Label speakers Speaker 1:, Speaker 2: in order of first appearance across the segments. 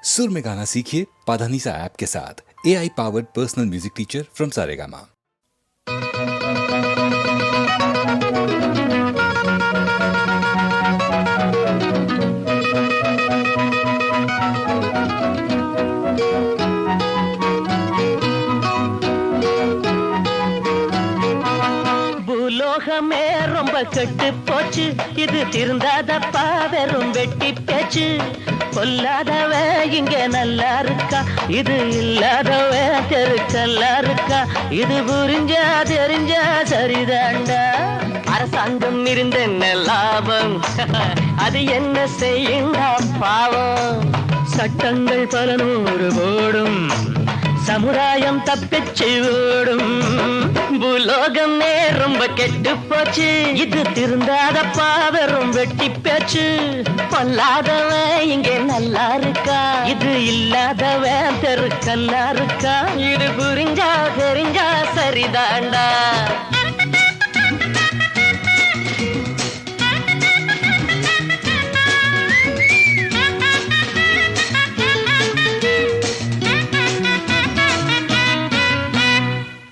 Speaker 1: सुर में गाना सीखिए पाधानीसा ऐप के साथ। AI powered personal music teacher from Saregama.
Speaker 2: பூலோகமே ரொம்ப கெட்டு போச்சு, இது திருந்தாதப்பா வெறும் வெட்டி பேச்சு. கொல்லாதவ இங்க நல்லா இருக்கா, இது இல்லாதவ தெருக்கல்லா இருக்கா. இது புரிஞ்சா தெரிஞ்சா சரிதாண்டா. அரசாங்கம் இருந்த என்ன லாபம், அது என்ன செய்யுண்டா பாவம். சட்டங்கள் பல நூறு போடும், சமுதாயம் தப்பிச்சு ஓடும். பூலோகமே ரொம்ப கெட்டு போச்சு, இது திருந்தாதப்பா வெறும் வெட்டி பேச்சு. பொல்லாதவன் இங்கே நல்லா இருக்கா, இது இல்லாதவன் தெருக்கல்லா இருக்கா. இது புரிஞ்சா தெரிஞ்சா சரிதாண்டா.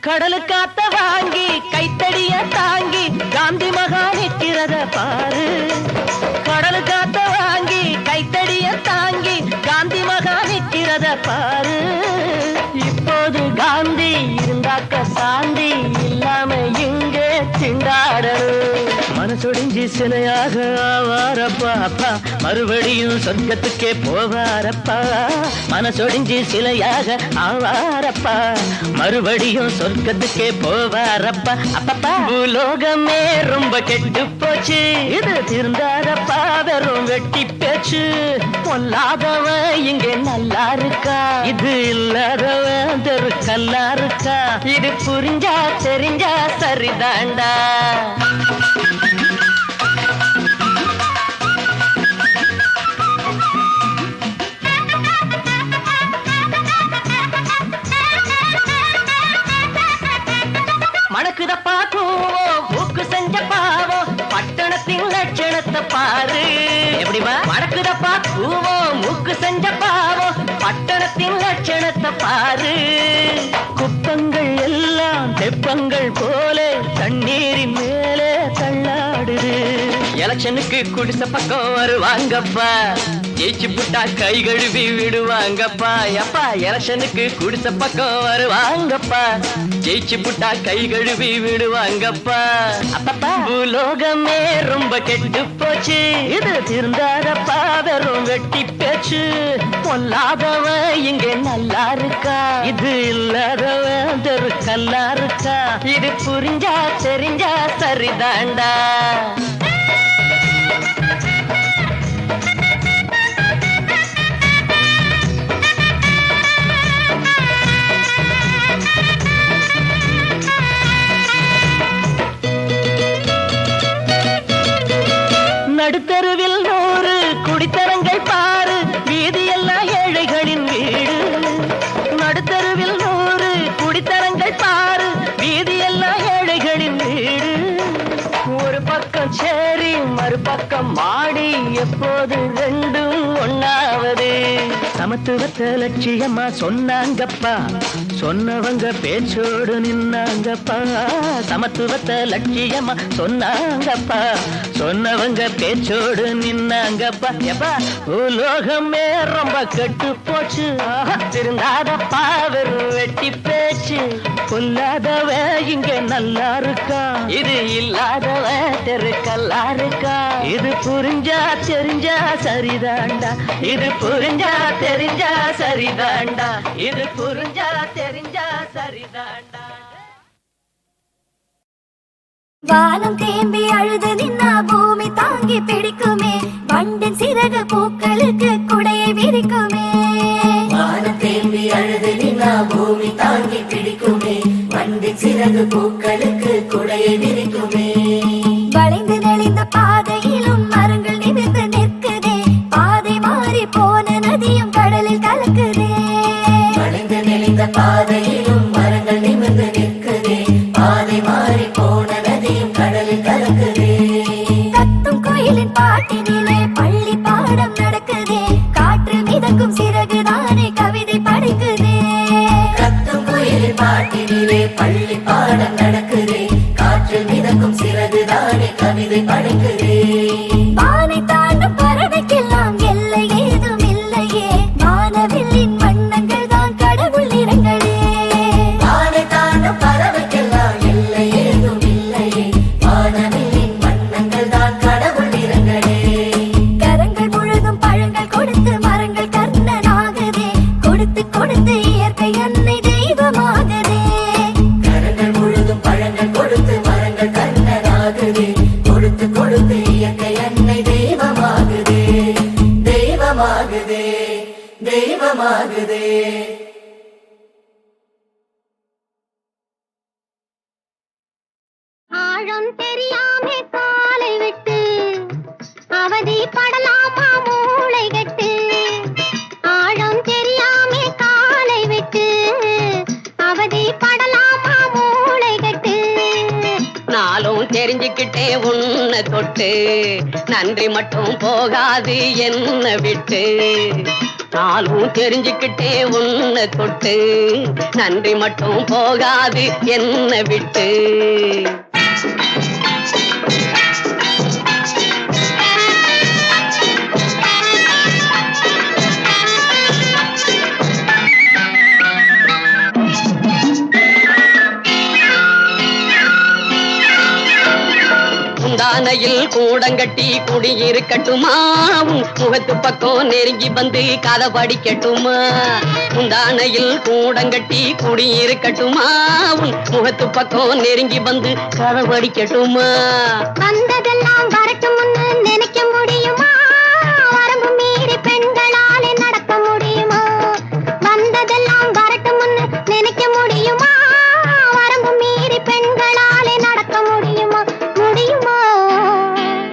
Speaker 2: கடலு காத்த வாங்கி கைத்தடிய தாங்கி காந்தி மகா நிற்கிறத பாரு. கடலு காத்த வாங்கி கைத்தடிய தாங்கி காந்தி மகா நிற்கிறத பாரு. இப்போது காந்தி இருந்தாக்க சாந்தி இல்லாம இங்கே திண்டாடணும். மனசொடிஞ்சி சிலையாக ஆவாரப்பா அப்பா, மறுபடியும் சொர்க்கத்துக்கே போவாரப்பா. மனசொடிஞ்சி சிலையாக ஆவாரப்பா, மறுபடியும் சொர்க்கத்துக்கே போவாரப்பா. அப்பப்பா பூலோகமே ரொம்ப கெட்டு போச்சு, இது திருந்தாதப்பா வெறும் வெட்டி பேச்சு. பொல்லாதவன் இங்கே நல்லா இருக்கா, இது இல்லாதவன் தெருக்கல்லா இருக்கா. இது புரிஞ்சா தெரிஞ்சா சரிதாண்டா. மணக்குதப்பா கூவோம் மூக்கு செஞ்ச பாவம், பட்டணத்தின் லட்சணத்தை பாரு. எப்படிமா மணக்குதப்பா கூவோம் மூக்கு செஞ்ச பாவம், பட்டணத்தின் லட்சணத்தை பாரு. குப்பங்கள் எல்லாம் தெப்பங்கள் போல தண்ணீரின் மேலே தள்ளாடுது. எலெக்ஷனுக்கு குடிச பக்கம் வருவாங்கப்பா, ஜெயிச்சு புட்டா கை கழுவி விடுவாங்கப்பா. எப்பா எலெக்ஷனுக்கு குடிச பக்கம் வருவாங்கப்பா, ஜெயிச்சு புட்டா கை கழுவி விடுவாங்கப்பா. அப்பப்பா பூலோகமே ரொம்ப கெட்டு போச்சு, இது திருந்தாதப்பா வெறும் வெட்டி பேச்சு. பொல்லாதவன் இங்கே நல்லா இருக்கா, இது இல்லாதவன் தெருக்கல்லா இருக்கா. இது புரிஞ்சா தெரிஞ்சா சரிதாண்டா. நடுத்தருவில் 100 குடித்தரங்கள் பாரு, வீதியெல்லாம் ஏழைகளின் வீடு. நடுத்தருவில் 100 குடித்தரங்கள் பாரு, வீதியெல்லாம் ஏழைகளின் வீடு. ஒரு பக்கம் சேரி மறுபக்கம் மாடி, எப்போது ரெண்டும் ஒண்ணாவது. சமத்துவத்தை லட்சியமா சொன்னாங்கப்பா, சொன்னவங்க பேச்சோடு நின்னாங்கப்பா. சமத்துவத்தை லட்சியமா சொன்னாங்கப்பா, சொன்னவங்க பேச்சோடு நின்னாங்கப்பா. எப்பா உலோகமே ரொம்ப கெட்டு போச்சு, திருந்தாதப்பா வெறும் வெட்டி பேச்சு. கொல்லாதவ இங்க நல்லா இருக்கா, இது இல்லாதவ தெருக்கல்லா இருக்கா. இது புரிஞ்சா தெரிஞ்சா சரிதாண்டா, இது புரிஞ்சா தெரிஞ்சா சரிதாண்டா, இது புரிஞ்சா தெரிஞ்சா சரிதாண்டா.
Speaker 3: வானம் தேம்பி அழுது நின்னா பூமி தாங்கி பிடிக்குமே, வண்டின் சிறகு பூக்களுக்கு குடையை விரிக்குமே.
Speaker 4: வானம் தேம்பி அழுது நின்னா பூமி தாங்கி பிடிக்குமே, வண்டின் சிறகு பூக்களுக்கு குடையை விரிக்குமே.
Speaker 3: வளைந்து நெளிந்த பாதையிலும் மரங்கள் நிமிர்ந்து நிற்குதே, பாதை மாறி போன நதியும் கடலில் கலக்குதே.
Speaker 4: வளைந்து நெளிந்த பாதையிலும் மரங்கள் நிமிர்ந்து நிற்குதே, பாதை மாறி போன நதியும் கடலில் கலக்குதே.
Speaker 3: கத்தும் கோயிலின் பாட்டினிலே பள்ளி பாடம் நடக்குதே, காற்று மிதக்கும் சிறகுதான்
Speaker 4: பள்ளி பாடம் நடக்குதே, காற்றில் மிதக்கும் சிறகுதானே கவிதை படைக்குதே.
Speaker 3: வானை தாண்டும் பறவைக்கெல்லாம் எல்லை ஏதும் இல்லையே, வானவில்லின் வண்ணங்கள் தான் கடவுள் நிறங்களே.
Speaker 4: வானை தாண்டும் பறவைக்கெல்லாம் எல்லை ஏதும் இல்லையே, வானவில்லின் வண்ணங்கள் தான் கடவுள் நிறங்களே.
Speaker 3: கரங்கள் முழுதும் பழங்கள் கொடுத்து மரங்கள் கர்ணனாகுதே, கொடுத்து கொடுத்து இயற்கை அன்னை தெய்வமாகுதே.
Speaker 4: கரங்கள் முழுதும் பழங்கள் கொடுத்து மரங்கள் கண்ணனாகுதே, கொடுத்து கொடுத்து இயற்கை அன்னை தெய்வமாகுதே, தெய்வமாகுதே, தெய்வமாகுதே.
Speaker 3: ஆழம் தெரியாமே காலை விட்டு அவதி படலாமா மூளை கட்டு. ஆழம் தெரியாமே காலை விட்டு அவதி படலாமா மூளை கட்டு.
Speaker 2: நாளும் தெரிஞ்சுக்கிட்டே உன்னை தொட்டு நன்றி மட்டும் போகாது என்ன விட்டு. நாளும் தெரிஞ்சுக்கிட்டே உன்னை தொட்டு நன்றி மட்டும் போகாது என்ன விட்டு. முந்தானையில் கூடங்கட்டி குடியிருக்கட்டுமா, உன் முகத்து பக்கம் நெருங்கி வந்து கதை படிக்கட்டுமா. முந்தானையில் கூடங்கட்டி குடியிருக்கட்டுமா, உன் முகத்து பக்கம் நெருங்கி வந்து கதை படிக்கட்டுமா.
Speaker 3: வந்ததெல்லாம் வரட்டும்னு நினைக்க முடியுமா, வரம்பு மீறி பெண்களாலே நடக்க முடியுமா. வந்ததெல்லாம் வரட்டும்னு நினைக்க முடியுமா, வரம்பு மீறி பெண்களாலே நடக்க முடியுமா. முடியுமா.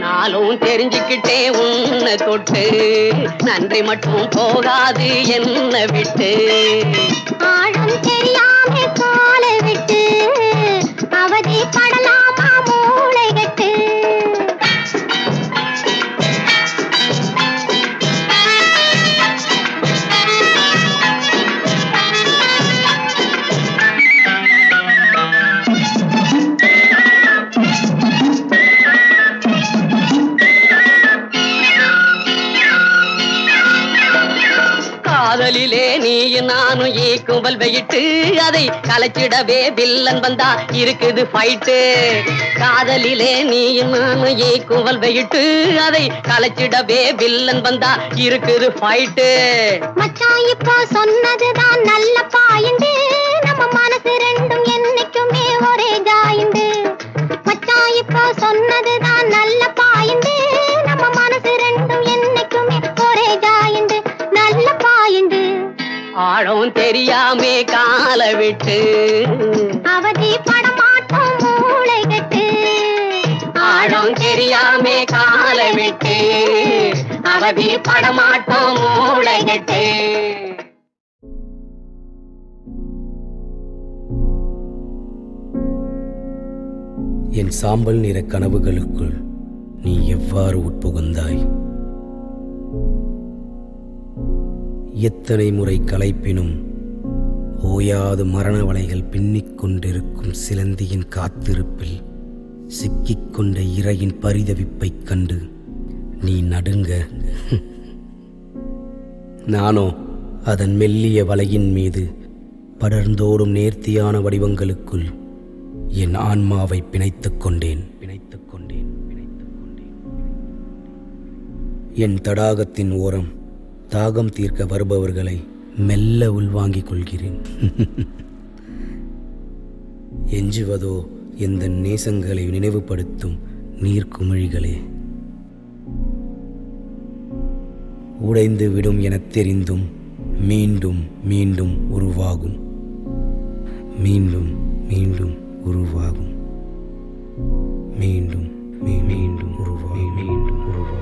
Speaker 2: நாளும் தெரிஞ்சுக்கிட்டே உன்னை தொட்டு நன்றி மட்டும் போகாது என்ன விட்டு.
Speaker 3: ஆழம் தெரியாமே காலை விட்டு அவதி படலாமா மூளை கட்டு.
Speaker 2: காதலிலே நீயும் நானும் ஈக்குவல் வெயிட்டு, அதை கலைச்சிடவே வில்லன் வந்தா இருக்குது ஃபைட்டு. காதலிலே நீயும் நானும் ஈக்குவல் வெயிட்டு, அதை கலைச்சிடவே வில்லன் வந்தா இருக்குது ஃபைட்டு.
Speaker 3: மச்சான் இப்போ சொன்னதுதான் நல்ல பாயிண்டு, நம்ம மனசு ரெண்டும் என்னைக்குமே ஒரே ஜாயிண்டு. மச்சான் இப்போ சொன்னதுதான் நல்ல பாயிண்டு, நம்ம மனசு ரெண்டும் என்னைக்குமே ஒரே ஜாயிண்டு, நல்ல பாயிண்டு.
Speaker 2: ஆழம் தெரியாமே கால விட்டு
Speaker 3: அவதி படமாட்டோம் மூளை கட்டு.
Speaker 2: ஆழம் தெரியாமே கால விட்டு அவதி படமாட்டோம் மூளை கட்டு.
Speaker 5: என் சாம்பல் நிற கனவுகளுக்குள் நீ எவ்வாறு உட்புகுந்தாய்? எத்தனை முறை களைப்பினும் ஓயாது மரண வலைகள் பின்னிக் கொண்டிருக்கும் சிலந்தியின் காத்திருப்பில் சிக்கிக்கொண்ட இரையின் பரிதவிப்பைக் கண்டு நீ நடுங்க. நானோ அதன் மெல்லிய வலையின் மீது படர்ந்தோடும் நேர்த்தியான வடிவங்களுக்குள் என் ஆன்மாவை பிணைத்துக் கொண்டேன். என் தடாகத்தின் ஓரம் தாகம் தீர்க்க வருபவர்களை மெல்ல உள்வாங்கிக் கொள்கிறேன். எஞ்சுவதோ எந்த நேசங்களை நினைவுபடுத்தும் நீர்க்குமிழிகளே. உடைந்து விடும் எனத் தெரிந்தும் மீண்டும் மீண்டும் உருவாகும், மீண்டும் மீண்டும் உருவாகும், மீண்டும் மீண்டும் உருவாகும், மீண்டும் உருவாகும்.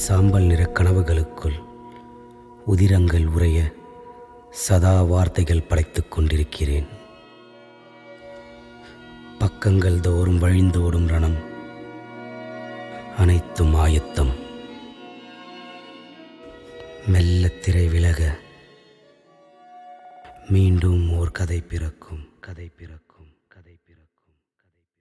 Speaker 5: என் சாம்பல் நிற கனவுகளுக்குள் உதிரங்கள் உறைய சதா வார்த்தைகள் படைத்துக் கொண்டிருக்கிறேன். பக்கங்கள் தோறும் வழிந்தோடும் ரணம், அனைத்தும் ஆயத்தம். மெல்ல திரை விலக மீண்டும் ஓர் கதை பிறக்கும், கதை பிறக்கும், கதை பிறக்கும், கதை பிறக்கும்.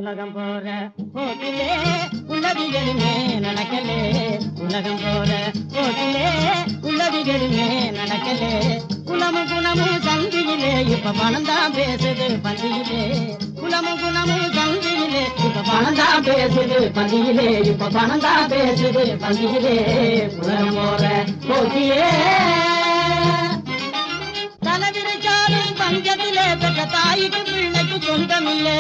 Speaker 2: உலகம் போற போக்கிலே உள்ளதிகளுமே நடக்கலே உலகம் போற போக்கிலே உள்ளதிகளுமே நடக்கலே குலமும் குணமும் சந்தியிலே இப்ப பணம் தான் பேசுது பந்தியிலே குலமும் குணமும் சந்தியிலே இப்ப பணம் தான் பேசுது பந்தியிலே இப்ப பணம் தான் பேசுது பந்தியிலே உலகம் போற போக்கிலே தலைவிரிச்சாலும் பஞ்சத்திலே பெற்ற தாய்க்கு பிள்ளைக்கு சொந்தமில்லை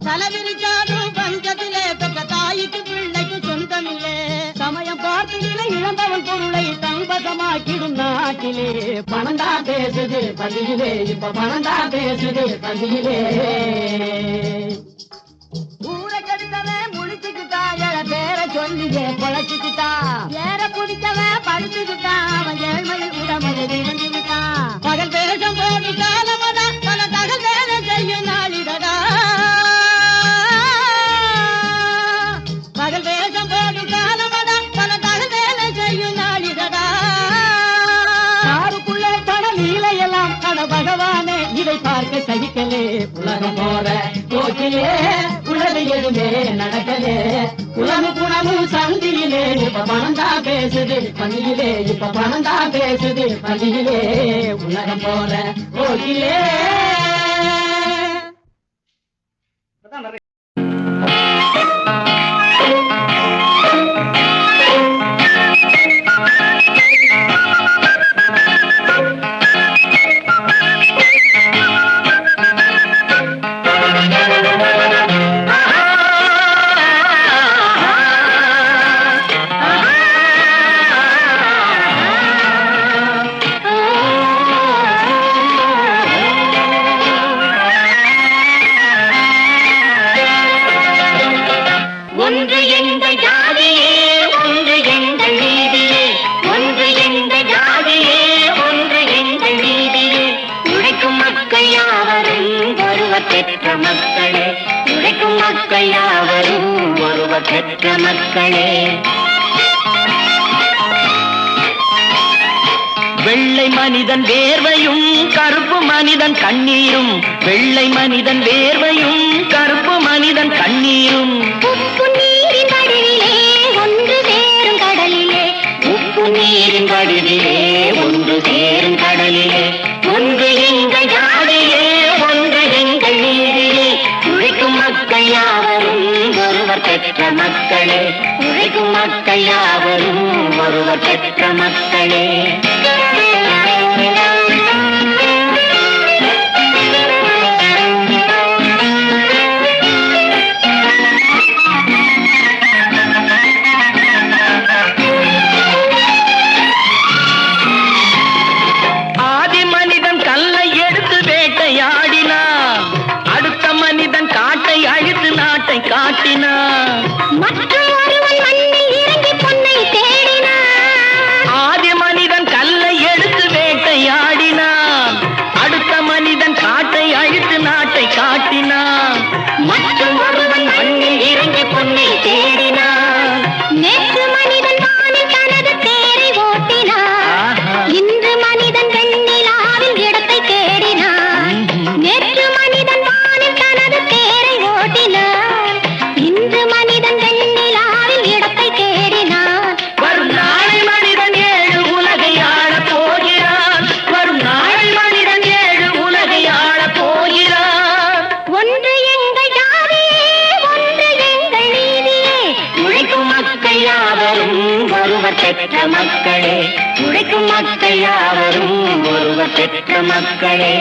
Speaker 2: தலைவிரிச்சாலும் பஞ்சத்திலே பெற்ற தாய்க்கு பிள்ளைக்கு சொந்தமில்லை சமயம் பார்த்துகளை இழந்தவன் பொருளை தம்பசமாக்கிடும் நாட்டிலே பணம் தான் பேசுது பந்தியிலே இப்ப பணம் தான் பேசுது பந்தியிலே ஊரை கடித்தவன் முடிச்சுக்கிட்டா எழ பேர சொல்லியே பொழைச்சுக்கிட்டா ஏற பிடிச்சவன் படுத்துக்கிட்டான் அவன் ஏழ்மையில் உடமையை வந்துவிட்டான் பகல் பேசம் போட்டு காலமதா பல தகல் வேலை செய்யும் நாளிடடா பகல் வேஷம் போட்டு காலமதா பல தகல் வேலை செய்யும் நாளிடடா காருக்குள்ளே கடல் நீலையெல்லாம் கட பகவானே இதை பார்க்க சகிக்கலே உலகம் போற போக்கிலே உலக எதுவுமே நடக்கலே குலமும் குணமும் சந்தியிலே இப்ப பணம் தான் பேசுது பந்தியிலே இப்ப பணம் தான் பேசுது பந்தியிலே உலகம் போற போக்கிலே
Speaker 6: வெள்ளை மனிதன் வேர்வையும் கருப்பு மனிதன் கண்ணீரும் வெள்ளை மனிதன் வேர்வையும் கருப்பு மனிதன் கண்ணீரும்
Speaker 3: உப்பு நீரின் வடிவிலே ஒன்று சேரும் கடலிலே
Speaker 6: உப்பு நீரின் வடிவிலே ஒன்று சேரும் கடலிலே ஒன்று எங்கள் ஜாதியே ஒன்று எங்கள் நீதியே உழைக்கும் மக்கள் யாவரும் ஒருவர் பெற்ற மக்களே உழைக்கும் மக்கள் யாவரும் ஒருவர் பெற்ற மக்களே பெற்ற மக்களே உழைக்கும் மக்கள் யாவரும் ஒருவர் பெற்ற மக்களே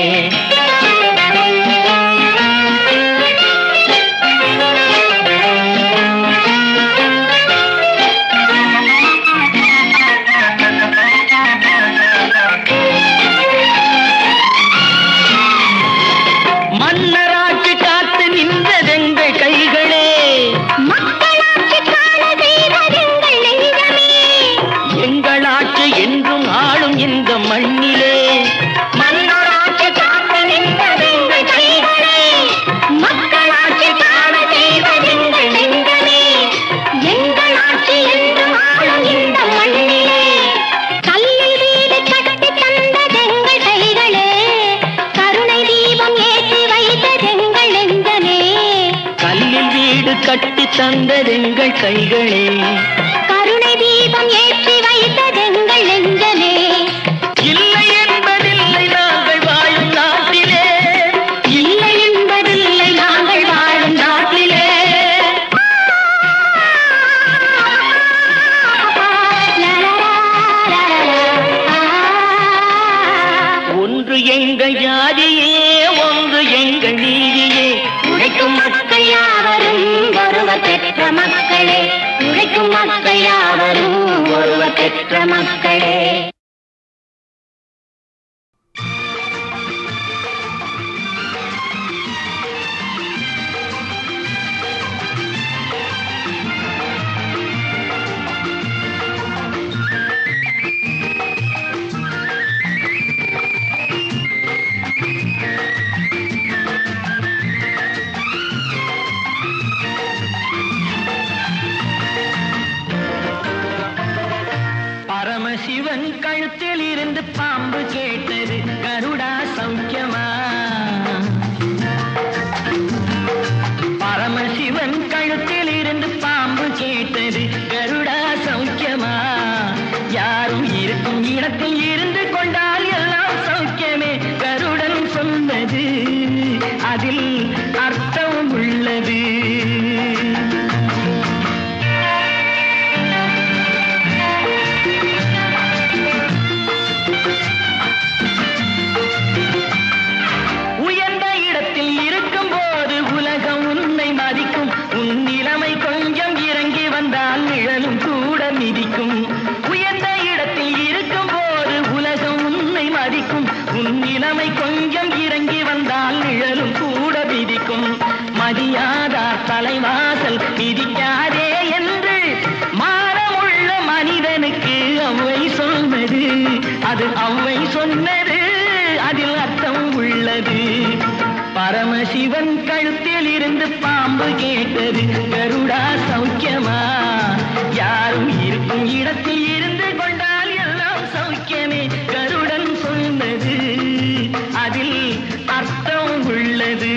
Speaker 6: என்றும் ஆளும் இந்த மண்ணிலே மன்னராட்சி காத்து நின்ற தந்ததெங்கள் கைகளே,
Speaker 3: கருணை தீபம் ஏற்றி வைத்ததெங்கள் நெஞ்சமே.
Speaker 6: இல்லை என்பதில்லை நாங்கள் வாழும் நாட்டிலே,
Speaker 3: இல்லை என்பதில்லை நாங்கள் வாழும் நாட்டிலே.
Speaker 6: ஒன்று எங்கள் ஜாதியே, ஒன்று எங்கள் நீதியே.
Speaker 3: உழைக்கும் மக்கள் யாவரும் ஒருவர் பெற்ற மக்களே, உழைக்கும் மக்கள் யாவரும் ஒருவர் பெற்ற மக்களே.
Speaker 6: பரமசிவன் கழுத்தில் இருந்து பாம்பு கேட்டது, கருடா சௌக்கியமா? பரமசிவன் கழுத்தில் இருந்து பாம்பு கேட்டது, கருடா சௌக்கியமா? யாரும் இருக்கும் இடத்தில் இருந்து கொண்டால் எல்லாம் சௌக்கியமே, கருடன் சொன்னது அதில் அர்த்தம் உள்ளது. உயர்ந்த இடத்தில் இருக்கும் போது உலகம் உன்னை மதிக்கும், உன் நிலைமை கொஞ்சம் இறங்கி வந்தால் நிழலும் கூட மிதிக்கும். உயர்ந்த இடத்தில் இருக்கும் போது உலகம் உன்னை மதிக்கும், உன் நிலைமை கொஞ்சம் இறங்கி வந்தால் நிழலும் கூட மிதிக்கும். மதியாதார் தலைவாசல் மிதிக்காதே என்று மானமுள்ள மனிதனுக்கு அவ்வை சொன்னது, அது அவ்வை சொன்னது அதில் அர்த்தம் உள்ளது. பரமசிவன் கழுத்தில் இருந்து பாம்பு கேட்டது, கருடா சௌக்கியமா? யாரும் இருக்கும் இடத்தில் இருந்து கொண்டால் எல்லாம் சௌக்கியமே, கருடன் சொன்னது அதில் அர்த்தம் உள்ளது.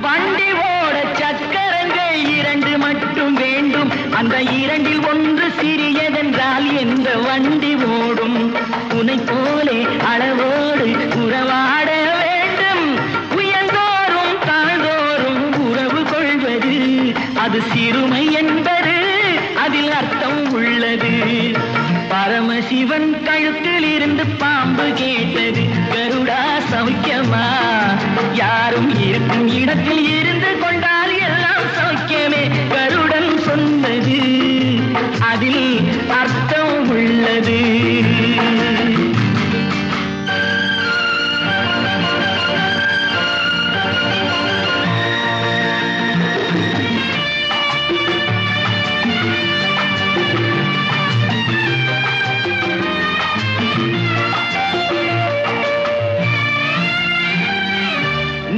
Speaker 6: வண்டி ஓட சக்கரங்கள் இரண்டு மட்டும் வேண்டும், அந்த இரண்டில் ஒன்று சிறியதென்றால் எந்த வண்டி ஓடும்? உனை போலே அளவோடு உறவாட வேண்டும், உயர்ந்தோறும் தாழ்ந்தோறும் உறவு கொள்வது அது சிறுமை என்பது அதில் அர்த்தம் உள்ளது. பரமசிவன் கழுத்தில் இருந்து பாம்பு கேட்டது, கருடா சௌக்கியமா? யாரும் இருக்கும் இடத்தில் இருந்து கொண்டால் எல்லாம் சௌக்கியமே, கருடன் சொன்னது அதில் அர்த்தம் உள்ளது.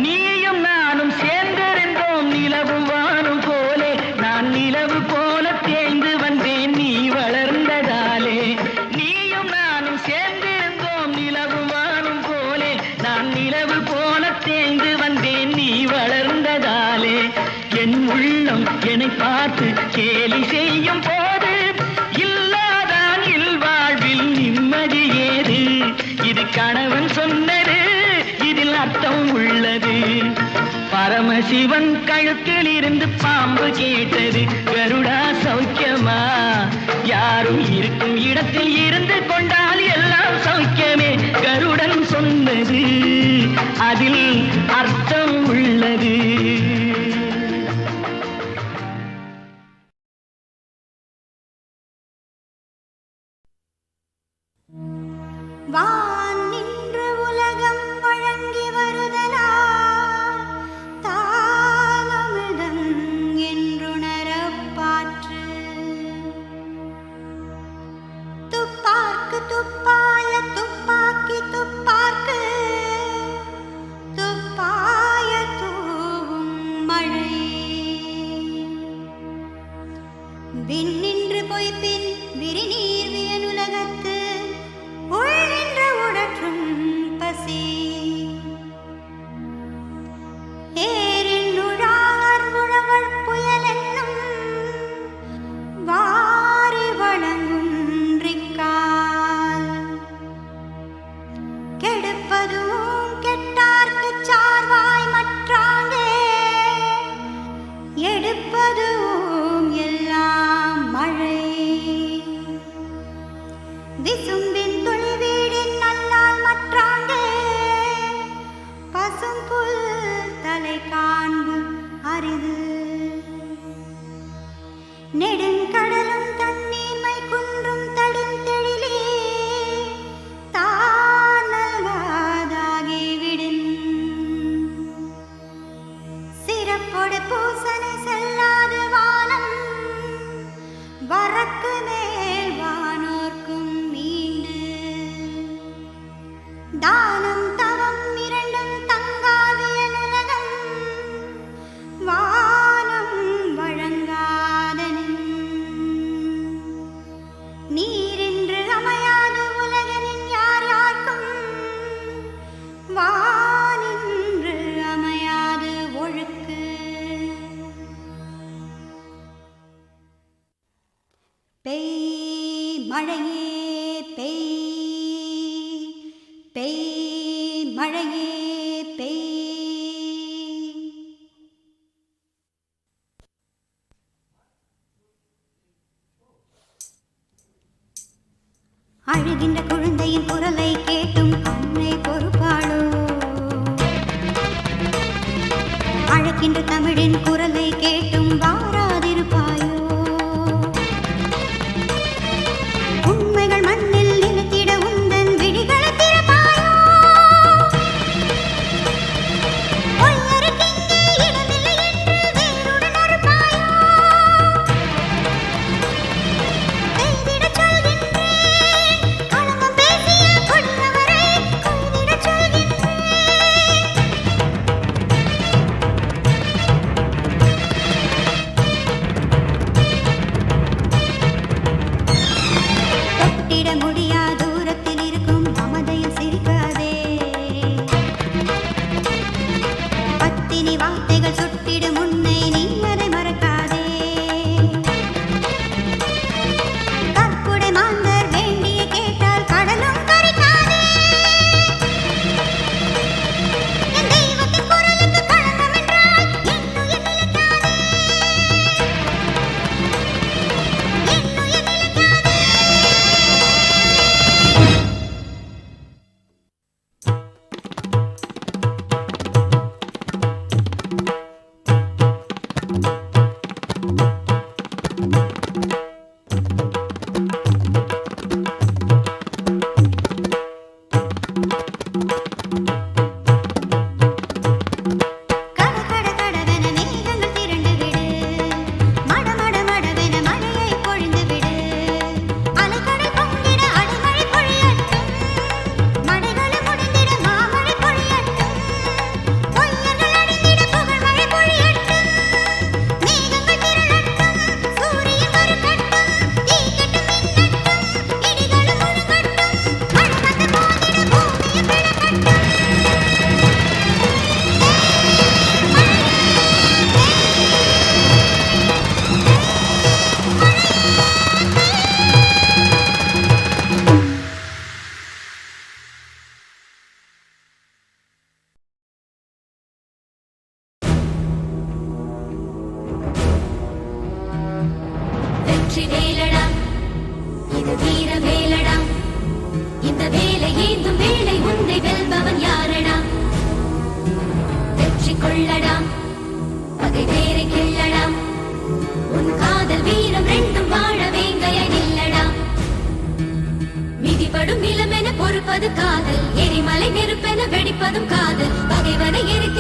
Speaker 6: நீயும் நானும் சேர்ந்திருந்தோம் நிலவும் வானும் போலே, நான் நிலவு போல தேய்ந்து வந்தேன் நீ வளர்ந்ததாலே. நீயும் நானும் சேர்ந்திருந்தோம் நிலவும் வானும் போலே, நான் நிலவு போல தேய்ந்து வந்தேன் நீ வளர்ந்ததாலே. என் உள்ளம் என்னை பார்த்து கேலி செய்யும் போது இல்லாதான் இல்வாழ்வில் நிம்மதி ஏது? இது கணவன் சொன்னது, இதில் அர்த்தம் உள்ளது. பரமசிவன் கழுத்தில் இருந்து பாம்பு கேட்டது, கருடா சௌக்கியமா? யாரும் இருக்கும் இடத்தில் இருந்து கொண்டால் எல்லாம் சௌக்கியமே, கருடன் சொன்னது அதில் அர்த்தம் உள்ளது.
Speaker 3: வான் நின்று உலகம் வழங்கி வருதலா, தானமிதம் என்றுணரப் பாற்று. துப்பார்க்கு துப்பாய துப்பாக்கி துப்பார்க்கு, துப்பாக்கி கடலுக்குள் தலை காண்பு அரிது. நெடுங்கடலும் தண்ணீர்மை குன்றும் தடுந்தெழிலே தானல்வாதாகிவிடின். சிறப்பொடு பூசனை செல்லாது வானம் வரக்கு மேல் வானோர்க்கும் மீண்டு. தானம் தவம் இரண்டும் தங்காவிய உலகம் வானம் வழங்காதனின். நீரென்று அமையாது உலகனின் யார் யார்க்கும் வானின்று அமையாது ஒழுக்கு. பெய் மழையே பெய், பெய் மழையே பெய். அழுகின்ற குழந்தையின் குரலை கேட்டும் அன்னை பொறுப்பாளோ? அழகின்ற தமிழின் குரலை கேட்டும் வாராதிருப்பாயோ? உண்மைகள் மண்ணில் நிறுத்திட உந்தன் விழிகளை திறப்பாயோ? பொய்யருக்கிங்கே இடமில்லை என்று வேருடன் அறுப்பாயோ? பெய்திடச் சொல்கின்றேன் களங்கம் பேசிய கொடியவரை, கொய்திடச் சொல்கின்றேன். தொட்டிட முடியா தூரத்தில் இருக்கும் மமதையில் சிரிக்காதே. பத்தினி வார்த்தைகள் சுட்டிடும் முன்னை நீ அதை மறக்காதே. கற்புடை மாந்தர் வேண்டிய கேட்டால் கடலும் கரைக்காதே. என் தெய்வத்தின் குரலுக்கு களங்கம் என்றால் என்னுயிர் நிலைக்காதே. என்னுயிர் நிலைக்காதே. கட கட கடவென மேகங்கள் திரண்டு விடு, மட மட மடவென மழையை பொழிந்து விடு. அலைக்கடல் பொங்கிட அடிமழை பொழியட்டும், மடைகளும் முடிந்திட மாமழை பொழியட்டும். பொய்யர்கள் அழிந்திட புகழ்மழை பொழியட்டும். மேகங்கள் திரளட்டும், சூரியன் மறுக்கட்டும், தீக்கட்டும் மின்னட்டும், இடிகளும் முழங்கட்டும். மழை வந்து போதிட பூமியும் பிளக்கட்டும்.
Speaker 4: வெற்றி வேலடா, இது வீர வேலடா. இந்த வேலை ஏந்தும் வேலை உன்னை வெல்பவன் யாரடா? வெற்றி கொள்ளடா, பகை வேரை கிள்ளடா. உன் காதல் வீரம் ரெண்டும் வாழ வேங்கைய நில்லடா. மிதிபடும் நிலமென பொறுப்பது காதல், எரிமலை நெருப்பென வெடிப்பதும் காதல். பகைவனை எரிக்க